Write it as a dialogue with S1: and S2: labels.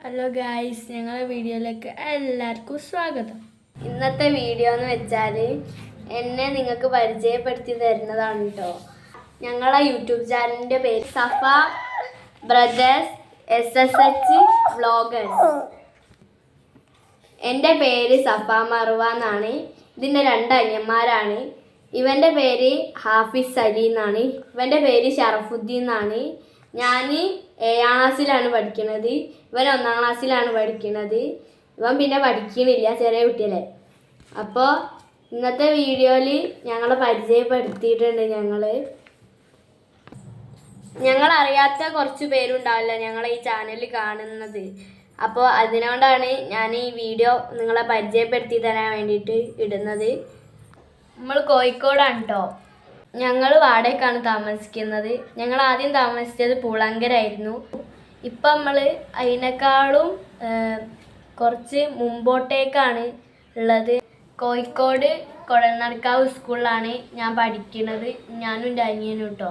S1: Hello guys, ഞങ്ങളുടെ വീഡിയോയിലേക്ക് എല്ലാവർക്കും സ്വാഗതം.
S2: ഇന്നത്തെ വീഡിയോ എന്ന് വെച്ചാൽ എന്നെ നിങ്ങൾക്ക് പരിചയപ്പെടുത്തി തരുന്നതാണ് കേട്ടോ. ഞങ്ങളുടെ യൂട്യൂബ് ചാനലിൻ്റെ പേര് സഫ ബ്രദേഴ്സ് SSH വ്ളോഗേഴ്സ്. എൻ്റെ പേര് സഫ മറുവ എന്നാണ്. ഇതിൻ്റെ 2 അനിയന്മാരാണ്. ഇവൻ്റെ പേര് ഹാഫിസ് അലി എന്നാണ്. ഇവൻ്റെ പേര് ഷറഫുദ്ദീൻ എന്നാണ്. ഞാൻ 7ാം ക്ലാസ്സിലാണ് പഠിക്കുന്നത്. ഇവൻ 1ാം ക്ലാസ്സിലാണ് പഠിക്കുന്നത്. ഇവൻ പിന്നെ പഠിക്കണില്ല, ചെറിയ കുട്ടിയല്ലേ. അപ്പോൾ ഇന്നത്തെ വീഡിയോയിൽ ഞങ്ങൾ പരിചയപ്പെടുത്തിയിട്ടുണ്ട്. ഞങ്ങളറിയാത്ത കുറച്ച് പേരുണ്ടാവില്ല ഞങ്ങളെ ഈ ചാനൽ കാണുന്നത്. അപ്പോൾ അതിനോണ്ടാണ് ഞാൻ ഈ വീഡിയോ നിങ്ങളെ പരിചയപ്പെടുത്തി തരാൻ വേണ്ടിയിട്ട് ഇടുന്നത്. നമ്മൾ കോഴിക്കോടാണ് കേട്ടോ. ഞങ്ങൾ വാടകയ്ക്കാണ് താമസിക്കുന്നത്. ഞങ്ങൾ ആദ്യം താമസിച്ചത് പൂളങ്കരായിരുന്നു. ഇപ്പം നമ്മൾ അതിനേക്കാളും കുറച്ച് മുമ്പോട്ടേക്കാണ് ഉള്ളത്. കോഴിക്കോട് കൊടൽനടക്കാവ് സ്കൂളിലാണ് ഞാൻ പഠിക്കുന്നത്. ഞാനും എൻ്റെ അനിയനും കേട്ടോ.